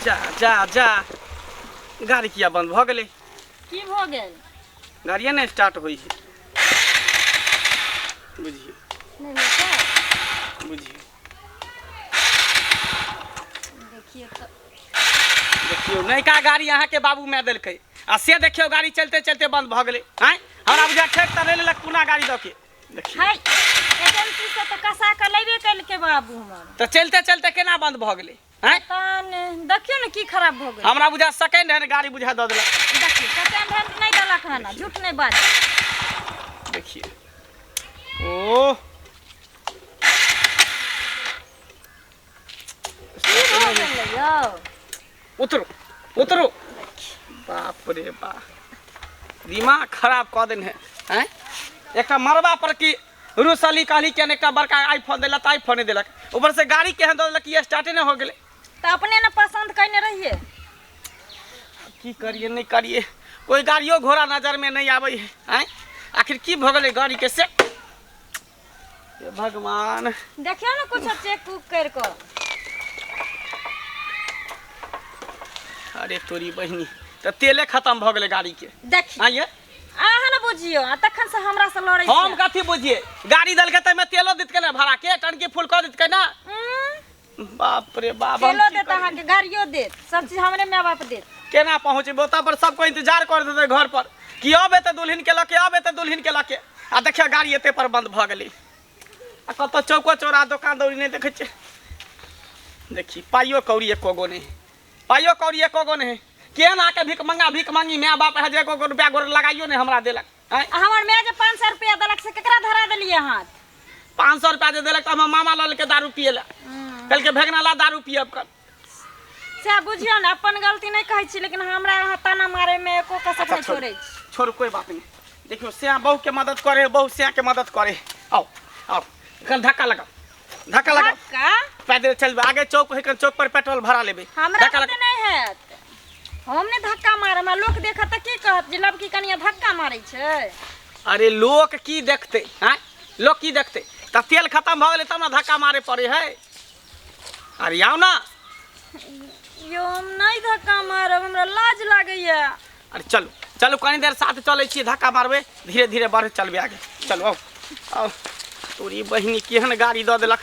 जा जा जा गाड़ी किया बंद भ गेलै की भ गेल गाड़िए नहीं स्टार्ट होई है बुझिए नहीं होता बुझिए देखिए तो देखियो नयका गाड़ी अहाँ के बाबू में देलकै आ से देखियो गाड़ी चलते चलते बंद भ गेलै हैं हमरा बुझा ठेक त ले लेलक पुना गाड़ी द के देखियो हाय एजेंसी से तो कसा के लेबे कल के बाबू हमर तो चलते चलते केना बंद भ गेलै हैं तन देखियो न की खराब भ गेल हमरा बुझा सेकंड हैंड गाड़ी बुझा द देलक देखिए सेकंड हैंड नहीं देलक है ना झूठ नहीं बात देखिए ओ की भ गेल यौ उतरो उतरो बाप रे बाप दिमाग खराब कऽ देन है हैं एक मरबा पर की रूसली कहली के एक बड़का आईफोन दिलक आईफोन दिलक ऊपर से गाड़ी केहन दऽ देलक ये स्टार्टे नहीं हो गेलै तो अपने ने पसंद करने रहिए की करिए नहीं करिए कोई गाड़ियों घोड़ा नजर में नहीं आवे है हैं आखिर की भ गेलै गाड़ी के से ये भगवान देखियो ना कुछ चेक उक कर को अरे तोरी बहिनी तो तेले खत्म भ गेलै गाड़ी के देखिए आइए अहाँ न बुझियो तखन से हमरा से लड़ै हम कथी बुझिए गाड़ी दलके तमे तेलो दित के ना भाड़ा के टंकी फुल कर दित के ना बाप रे बाप तेलो देत अहाँ के गाड़ियो देत सब चीज हमरे माय बाप देत केना पहुंचे ओता पर सबको इंतजार कर देते घर पर कि अब एते दुल्हन के लके अब एते दुल्हन के लके आ देखियो गाड़ी एते पर बंद भ गेलै आ कत चौको चौरा दुकान दौरी नहीं देखे छे देखी पाइयो कौड़ी एको गो नहीं पाइयो कौड़ी एको गो नहीं केना के भीख मांगी माय बाप है जे को रुपया गोर लगाइयो नहीं हमरा देलक हमर माय जे 500 रुपया देलक से केकरा धरा देलिए हाथ 500 रुपया जे देलक त हम मामा लल के दारू पिएला कल के भेगना ला दारू पियब कर से बुझियो न अपन गलती नहीं कहै छी लेकिन हमरा यहाँ ताना मारे में एको कसक नहीं छोड़ै छी छोड़ कोई बात नहीं देखियो से बहू के मदद करे बहू से के मदद करे आओ आओ कल धक्का लगा का पैदल चल आगे चौक है चौक पर पेट्रोल भरा लेबे हमरा तो नहीं है हमने धक्का मारे में लोग देखत त की कहत जे लबकी कनिया धक्का मारै छै अरे लोग की देखते हैं लोग की देखते त तेल खत्म भ गेलै तब ना धक्का मारे पड़े है अरे आओ ना यो हम नहीं धक्का मारब हमरा लाज लागैया अरे चलो चलो कनी देर साथ चले छी धक्का मारबे धीरे धीरे बढ़े चलबे आगे चलो आओ आओ तोरी बहिनी केहन गाड़ी दऽ देलक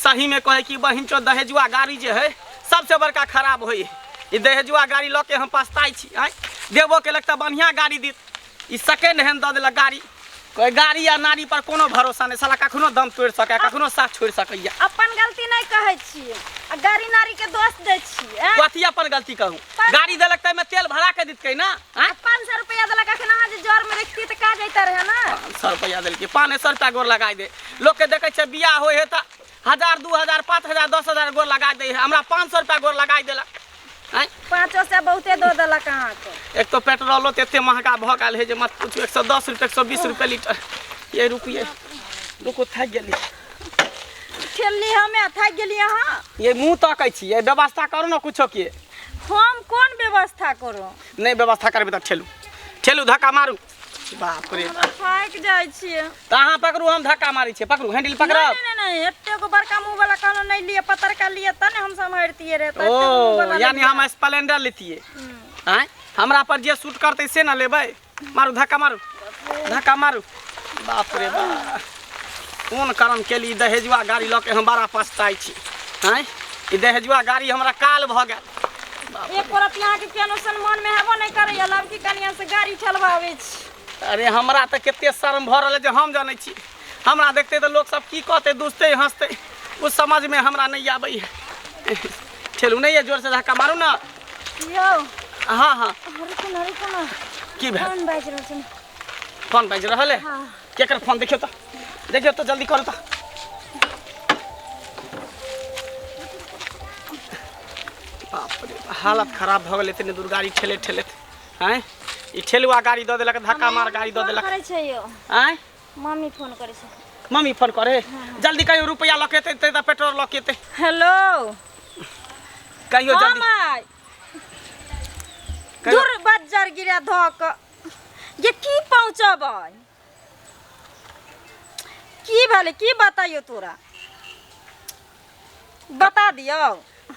सही में कहे कि बहिन चो दहेजुआ गाड़ी जे है सबसे बड़का खराब होई ई दहेजुआ गाड़ी ल के हम पछताई छी आइ देबो के लगता बढ़िया गाड़ी दी ई सेकंड हैंड दऽ देलक गाड़ी कोई गाड़ी या नारी पर कोनो भरोसा नहीं साला कखनो दम तोड़ सके कखनो साथ छोड़ सकैया अपन गलती नहीं कहै छी आ गाड़ी नारी के दोष दै छी कथी अपन गलती कहूं गाड़ी देलक त में तेल भरा के दितकै ना 500 रुपया देलक अखन अहाँ जे जोर में रखती त का जैता रहे ना 500 रुपया देलकै 500 रुपया गोर लगाई दे लोग के देखे छै बियाह होय है त 1000 2000 5000 10000 गोर लगा दे हमरा 500 रुपया गोर लगाई देलक 500 से बहुते दो देलक अहाँ के एक तो पेट्रोलो एते महंगा भ गेल है जे मत पूछू 110 रुपया 120 रुपया लीटर ये रुकिए रुको थक गेली ठेली हमें थक गेली अहाँ ये मुंह ताकै छी ये व्यवस्था करू ना कुछो के हम कोन व्यवस्था करू नहीं व्यवस्था करबे त ठेलू धक्का मारू बाप रे थक जाय छी त अहाँ पकड़ू हम धक्का मारी छी पकड़ू हैंडल पकड़ब नहीं एते को बड़का मुंह वाला कहनो नहीं लिए पत्थर का लिए त हम संभालतिए रे ओ यानी हम स्प्लेंडर लेतिए हैं हमरा पर जे शूट करते से ना लेबै मारू धक्का मारू बाप रे बाप कौन कारण के लिए दहेजुआ गाड़ी ल के हम बड़ा पछताई छी हैं ई दहेजुआ गाड़ी हमरा काल भ गेल एक परत यहाँ के केनो सम्मान में हेबो नहीं करे या लड़की कनिया से गाड़ी चलबावे छी अरे हमरा त केते शर्म भ रहल जे हम जानै छी हमरा देखते त लोग सब की कहते दुसते हंसते उस समझ में हमरा नहीं आबै है ठेलू नहीं है जोर से धक्का मारू ना यो हां हां अरे कोन की भेल फोन बाज रहल छै फोन बाज रहल है हां केकर फोन देखियो तो जल्दी करो तो बाप रे हालत खराब भ गेल इतने दूर गाड़ी ठेले हैं ई ठेलुआ गाड़ी दऽ देलक धक्का मार गाड़ी दऽ देलक करे छै यो हैं मम्मी फोन करे छै मम्मी फोन करे जल्दी कहियो रुपया लके ते त पेट्रोल लके ते हेलो कहियो जल्दी माय दूर बज्जर गिरा धक ये की पहुंचबै की भेले की बताइयो तोरा बता दियो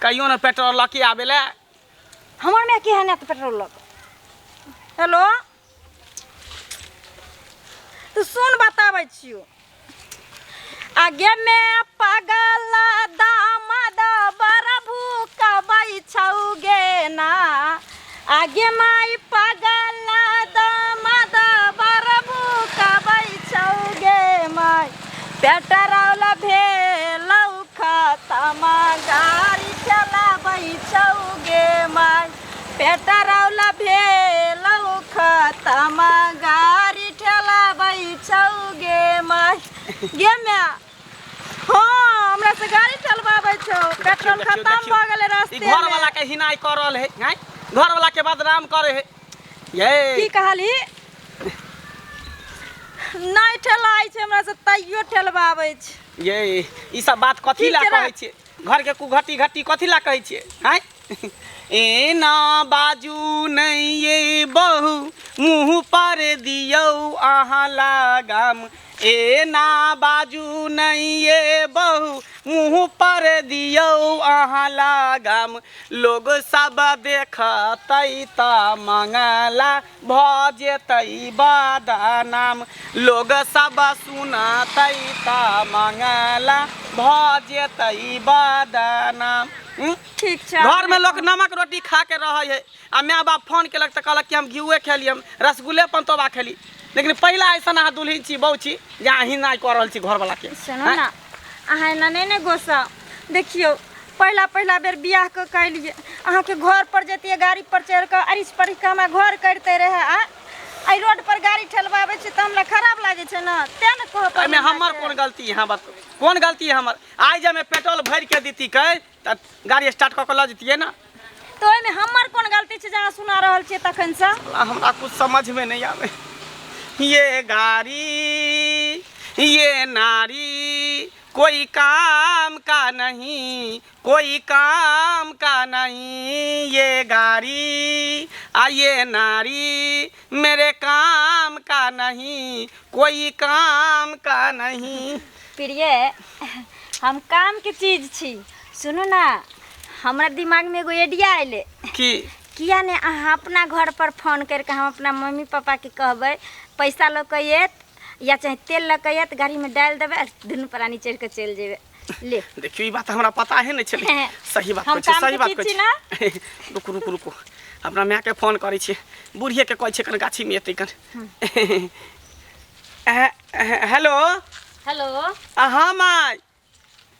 कहियो ना पेट्रोल लके आबेला हमर में की है ना तो पेट्रोल लग। हेलो तू सुन बताबै छियो। आगे में पागल दामाद बड़ा भूकबै छौगे ना। आगे माई पागल दामाद बड़ा भूकबै छौगे माई। पेट्रोल भेलौ खतम गाड़ी चलाबै छौगे माई। पेट्रोल भेलौ खतम गाड़ी चलाबै छौगे माई। गे मैं हाँ हमरा से गाड़ी चलवाबै छौ। पेट्रोल खत्म भ गेलै रास्ते में। घर वाला के हिनाई कर रहल है हैं? घर वाला के बदनाम करे है ये की कहली? नहीं ठेलाई छै हमरा से तैयो ठेलवाबै छै। ये ई सब बात कथी ला कहै छे? घर के कुघटी घटी कथी ला कहै छे हैं? ए ना बाजू नहीं ये बहू मुँह पर दियौ अहाँ लगाम। ए ना बाजू नहीं ये बहू मुँह पर दियौ अहाँ लगाम। लोग सब देखतै त मंगला भ जेतै बदनाम। लोग सब सुनतै त मंगला भ जेतै बदनाम। ठीक छै। घर में लोग नमक रोटी खा के रहे है आ माय बाप फोन केलक त कहलक कि हम घिउए खेली हम रसगुल्ले पंतोबा खेली। लेकिन पहला ऐसा अहाँ दुल्हन छी बहु छी जे अहाँ हिनाई कर रहल छी घर वाला के। सुनो ना अहाँ एना नहीं गोसा। देखियो पहला बेर बियाह के कैलिए अहाँ के घर पर जतिए गाड़ी पर चढ़ के अरिस परिक्रमा घर करते रहे आई रोड पर गाड़ी ठेलवावे छी त हमरा खराब लागे छै ना। ते न कह पर में हमर कौन गलती है? बत कौन गलती है हमर? आज जब मैं पेट्रोल भर के देती कै त गाड़ी स्टार्ट क के ल जतिए ना। तो ओइ में हमर कौन गलती छै जहाँ सुना रहल छी तखन से? हमरा कुछ समझ में नहीं आवे। ये गाड़ी ये नारी कोई काम का नहीं, कोई काम का नहीं। ये गाड़ी ये नारी मेरे काम का नहीं, कोई काम का नहीं। प्रिय हम काम के चीज छी। सुनो ना हमरा दिमाग में एगो आइडिया आइले की किया ने अहाँ अपना घर पर फोन करके हम अपना मम्मी पापा के कहबै पैसा लकैत या चाहे तेल लकैत गाड़ी में डाल देबै दुनू प्राणी चढ़ के चल जेबै। ले देखियो ई बात हमरा पता है नहीं चले। सही बात हम कहै छै, काम सही के बात चीज कहै छी छै। ना। रुकू रुकू रुकू अपना माय के फोन करै छियै। बुढ़िए के कहै छै कन गाछी में एतै कन। हेलो हेलो हाँ माय।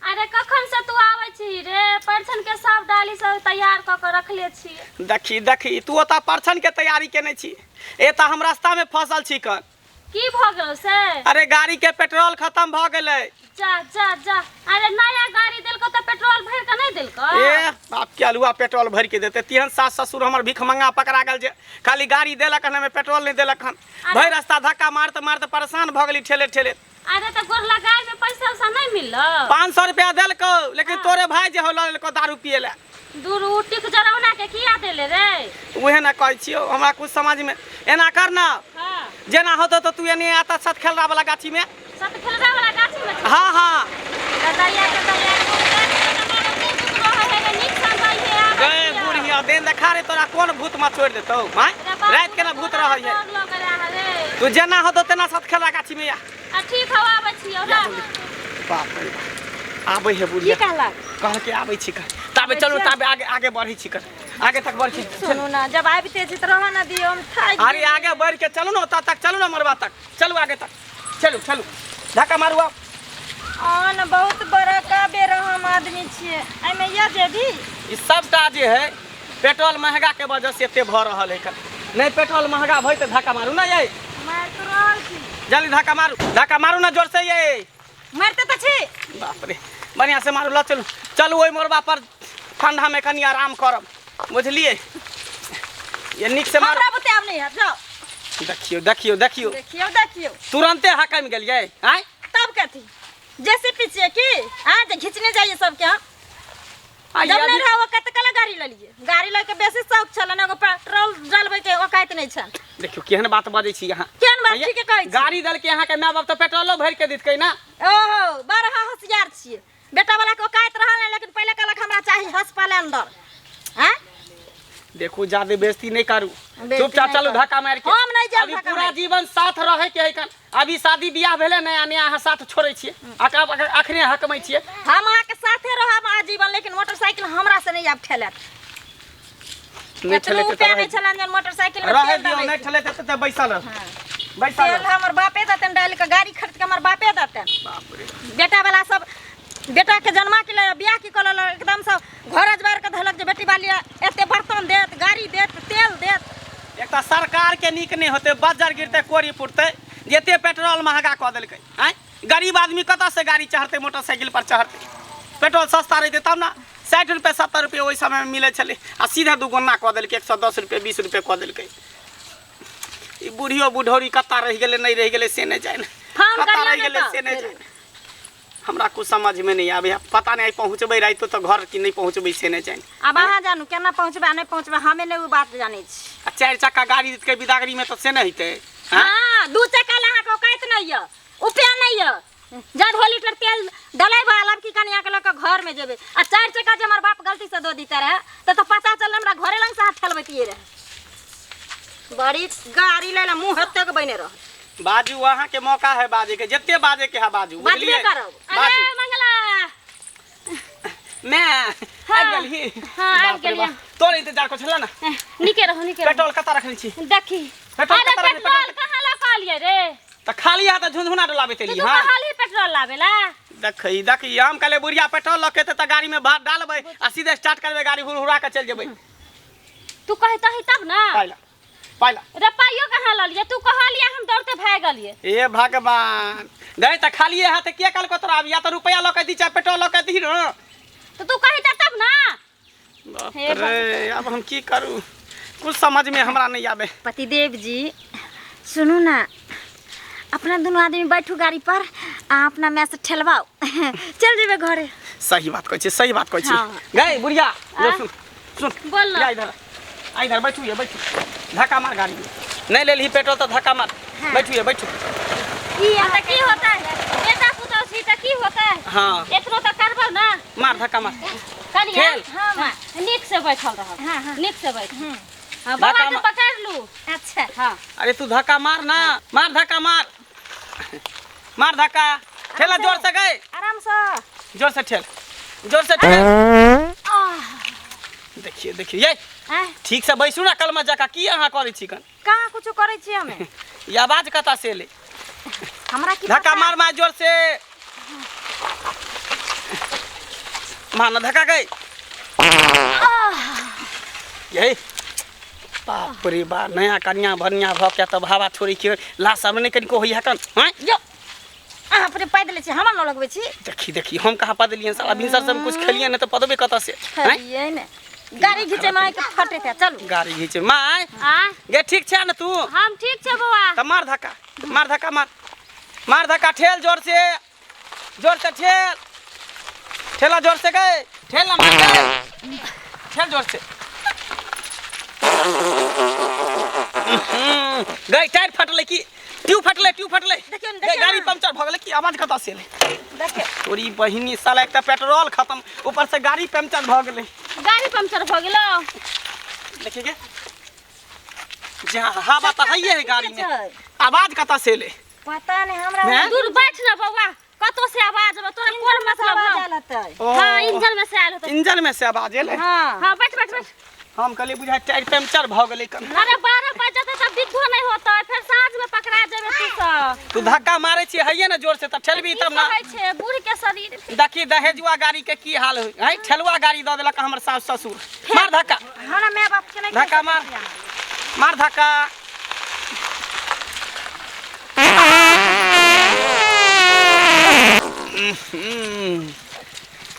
अरे कखन से तू आबै छी रे? परछन के सब डाली सब तैयार क के रखले छी। देखी देखी तू ओता परछन के तैयारी केने छी ए त हम रास्ता में फसल छी कन। की भ गेल से? अरे गाड़ी के पेट्रोल खत्म भ गेलै। जा जा जा। अरे नया गाड़ी देलको त पेट्रोल भर के नहीं देलको? ए बाप के अलुआ पेट्रोल भर के देते। तिहन सास ससुर हमर भीख मंगा पकड़ा गेल जे खाली गाड़ी देलक हन में पेट्रोल नहीं देलक हन। भई रास्ता धक्का मारते मारते परेशान भ गेली ठेले ठेले। अरे त गोर लगाई में पैसा उसा नहीं मिललो? 500 रुपया देलको लेकिन तोरे भाई जे हो लेलको दारू पिए ले। दूर उटिक जरौना के किया देले रे? उहे ना कहै छियो हमरा कुछ समझ में एना कर ना। हां जेना होतो तो तू एने आता सत खेलरा वाला गाछी में। सत खेलरा वाला गाछी में? हां हां दरिया के गए बुढ़िया देन देखा रे तोरा कौन भूत में छोड़ देतौ माय? रात के ना भूत रहै है। तू जेना होतो तेना सत खेलरा गाछी में आ। ठीक हवा आबै छियो ना। बाप रे बाप आबै है बुढ़िया। की कहला? कह के आबै छी कर ताबे चलो ताबे आगे आगे बढ़ै छी कर आगे तक बढ़ छी। सुनो ना जब आबिते छी त रह ना दियो हम थाक। अरे आगे बढ़ के चलो ना ता तक चलो ना मरवा तक चलो आगे तक चलो चलो धक्का मारू अब। आन बहुत बड़ा का बेरहम आदमी छिए। एइ में या जेदी ई सबटा जे है पेट्रोल महंगा के वजह से एते भ रहल है। नहीं पेट्रोल महंगा भई त धक्का मारू ना ये। मार तो रहल छी। जल्दी धक्का मारू ना जोर से ये। मारते त छी। बाप रे बढ़िया से मारू ला चलो चलो ओइ मोरबा पर ठंडा में कनी आराम करब बुझलिए। ये निक से मारो। हमरा बताब नहीं है जाओ। देखियो देखियो देखियो देखियो देखियो तुरंते हकम गेलिए आय तब कथी जैसे पीछे की हां जे खींचने जाइए सब के। जब नहीं रहा वो कत कला गाड़ी ले लिए गाड़ी लेके बेसी शौक छल ना पेट्रोल डालबे के औकात नहीं छल। देखियो केहन बात बाजै छी यहां। केहन बात छी के कहै छी? गाड़ी दल के यहां के माय बाप तो पेट्रोलो भर के दितकै ना। ओहो बड़ा होशियार छिए बेटा वाला के औकात रहल नहीं लेकिन पहले कहलक हमरा चाहिए हस्पताल अंदर। हैं देखो ज्यादा बेइज्जती नहीं करू, बेइज्जती चुपचाप नहीं चलो करू। धक्का मार के। हम नहीं जाब अभी धक्का पूरा मार। जीवन साथ रहे के है कन। अभी शादी बियाह भेले नया नया अहाँ साथ छोड़े छिए, अखने हकमै छिए। हम अहाँ के साथे रहब आजीवन, लेकिन मोटरसाइकिल हमरा से नहीं आब ठेलत। नहीं एतनो ठेले रुपया नहीं तो छलन जन मोटरसाइकिल में रहे तेल दियो, डालै नहीं ठेले त बैसल रह, हाँ। बैसल तेल रह। हमर बापे देतन डाल के, गाड़ी खरीद के हमर बापे देतन। बाप रे, बेटा वाला सब बेटा के जन्मा के लिए बियाह की कल एकदम सब घर अजबार के धलक जे बेटी वाली एते बर्तन देत, गाड़ी देत, तेल देत। एकटा सरकार के नीक नहीं होते, बज्जर गिरते कोरी फुटते, जेते पेट्रोल महंगा कऽ देलकै। आँय गरीब आदमी कतऽ से गाड़ी चढ़ते, मोटरसाइकिल पर चढ़ते? पेट्रोल सस्ता रहते तब ना। 60 रुपये 70 रुपये ओहि समय में मिले छले, आ सीधा दुगुना कऽ देलकै, 110 रुपये 20 रुपये कऽ देलकै। ई बूढ़ियो बुढ़ौरी कत्ता रह गेलै नहीं रह गेलै से नहीं जाने, हम कत्ता करिया रह नहीं गेलै तो से नहीं फिर। जाने। हमरा कुछ समझ में नहीं आवे, पता नहीं पहुँचबै राइतो तो घर कि नहीं पहुँचबै से नहीं जाने। अब अहाँ जानू केना पहुँचबा नहीं पहुँचबा, हमे नहीं वो बात जानै छी। आ 4 चक्का गाड़ी के बिदागरी में तो से नहीं हेतै। हाँ 2 चक्का ले अहाँ के औकात नहीं य, उपाय नहीं य। जब 2 लीटर तेल डलै वाला की कनिया के लक घर में जेबे, आ 4 चक्का जे हमर बाप गलती से दो दीते रहे तो पता चल हमरा घरे लंग से हाथ ठेलबैतिए रहे। बड़ी गाड़ी ले मुंह तक बने रह। बाजू वहाँ के मौका है बाजे के, जितने बाजे के है बाजू, बाजबे करब। अरे मंगला मैं हाँ, आबि गेलही। हाँ, आबि बाप रे गेलियै। बाप, तोर इंतजार को छला ना। निके रहो निके रहो। पेट्रोल कता रखने छी? देखी पेट्रोल अरे कतऽ रखने? पेट्रोल कहाँ ला कहलिए रे? त खाली हाथ झुनझुना डलाबे तू तेली। तो हां खाली पेट्रोल लावेला। देखी हम कहले बुढ़िया पेट्रोल लके त गाड़ी में भात डालबै आ सीधे स्टार्ट करबै, गाड़ी हुरहुरा के चल जेबै। तू कहता ही तब ना। पाइला रुपयो कहाँ ल लिए? तू कहलिए हम दौड़ते भाग गलिए। ए भगवान, गए त खाली हाथ के कल को तोरा या त रुपया लके दी चाहे पेट्रोल लके दी न। तो तू कहता तब ना। बाप हे रे, अब हम की करूं, कुछ समझ में हमरा नहीं आवे। पतिदेव जी सुनू ना, अपना दोनों आदमी बैठू गाड़ी पर आ अपना में से ठेलवाओ चल जेबे घरे। सही बात कहै छी, सही बात कहै छी। हाँ। गए बुढ़िया ये सुन सुन, बोल ना। या इधर आ, इधर बैठू, ये बैठू, धक्का मार गाड़ी में। नहीं ले ली पेट्रोल तो धक्का मार। हाँ। बैठू ये बैठू। की होता है बेटा पुता छी त की होता है? हाँ इतना तो करबो ना। मार धक्का मार। कनिया खेल। हां मां नीक से बैठल रह। हां हां नीक से बैठ। हां बाबा धक्का के मार। पकड़ लू। अच्छा हां अरे तू धक्का मार ना, मार धक्का मार, मार धक्का, ठेला जोर से। गए आराम से। जोर से ठेल, जोर से ठेल। देखिए देखिए ये आय ठीक से बैसू ना, कल में जका की अहाँ करै छी कन? कहाँ कुछ करे छी हमें? ये आवाज कता से ले? हमरा की धक्का पता? मार मार जोर से, मार ना धक्का। गए यही बाप रे बा, नया कन्या भनिया भ के तब हवा छोड़ी के लाश सब नहीं कनिको होई हकन। हैं जो अहाँ अपने पैदल छी, हम न लगबै छी। देखी हम कहाँ पा दिलियन साला, बिनसर से हम कुछ खेलिए न तो पदबे कता से। हैं ये ने गाड़ी घिचे माय के फटे थे। चलू गाड़ी घीचे माय। आ गे ठीक छे न तू? हम ठीक छे बउआ। त मार धक्का, मार धक्का, मार धक्का, ठेल जोर से, जोर से ठेल, ठेला जोर से। गए ठेल ना मार, गए ठेल जोर से। गए टायर फटले की ट्यूब फटले, ट्यूब फटले। देखियो न, गए देखियो गाड़ी न। पंचर भ गेले की आवाज कता से ले? देखियो तोरी बहिनी साला, एक त पेट्रोल खत्म, ऊपर से गाड़ी पंचर भ गेले। गाड़ी पंचर भ गेलो। देखिए गे जहाँ हवा तो है है गाड़ी में, आवाज कता से ले? पता नहीं हमरा। हैं? दूर बैठ ना बउआ, कतो से आवाज बा? तोरा कोन मतलब है? हां इंजन में से आयल होतै। इंजन में से आवाज एले। हां हां बैठ बैठ बैठ। हम कहले बुझा टायर पंचर भ गेले कन। अरे 12 बजे तक विधो नहीं होता, फिर साँझ में पकड़ा जेबे तू सब। तू धक्का मारे छी हइये ना जोर से, तब ठेलबी तब ना। कहै छे बूढ़ के शरीर। देखी दहेजुआ गाड़ी के की हाल होई है, ठेलुआ गाड़ी द देलक हमर सास ससुर। मार धक्का, हमरा माय बाप के नहीं धक्का मार, मार धक्का।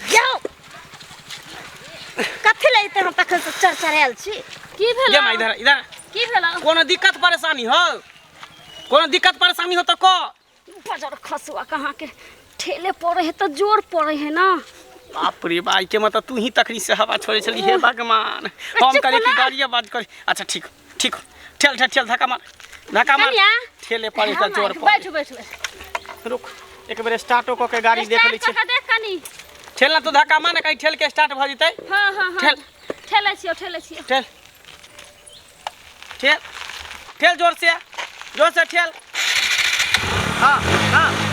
जाओ कथि लैते हम तखन से चरचरायल छी। की ये भेला? मां इधर इधर, की भेला? कोनो दिक्कत परेशानी हो? कोनो दिक्कत परेशानी हो तो को। बजर खसुआ कहाँ के ठेले पड़े है तो जोर पड़े है ना। बाप रे भाई के मतलब तू ही तकरी से हवा छोड़े चली। हे भगवान, हम करे की गाड़ी बात करे। अच्छा ठीक ठीक, ठेल ठेल ठेल, धक्का मार, धक्का मार। कनिया ठेले पड़े तो जोर पड़े। बैठ बैठ बैठ। रुक एक बेर स्टार्टो क के गाड़ी देख लै छी। देख कनी ठेल ना तू धक्का मार, कहीं ठेल के स्टार्ट भ जइतै। हां हां हां ठेल। ठेले छियो ठेले छियो। ठेल ठेल ठेल जोर से ठेल। हाँ हाँ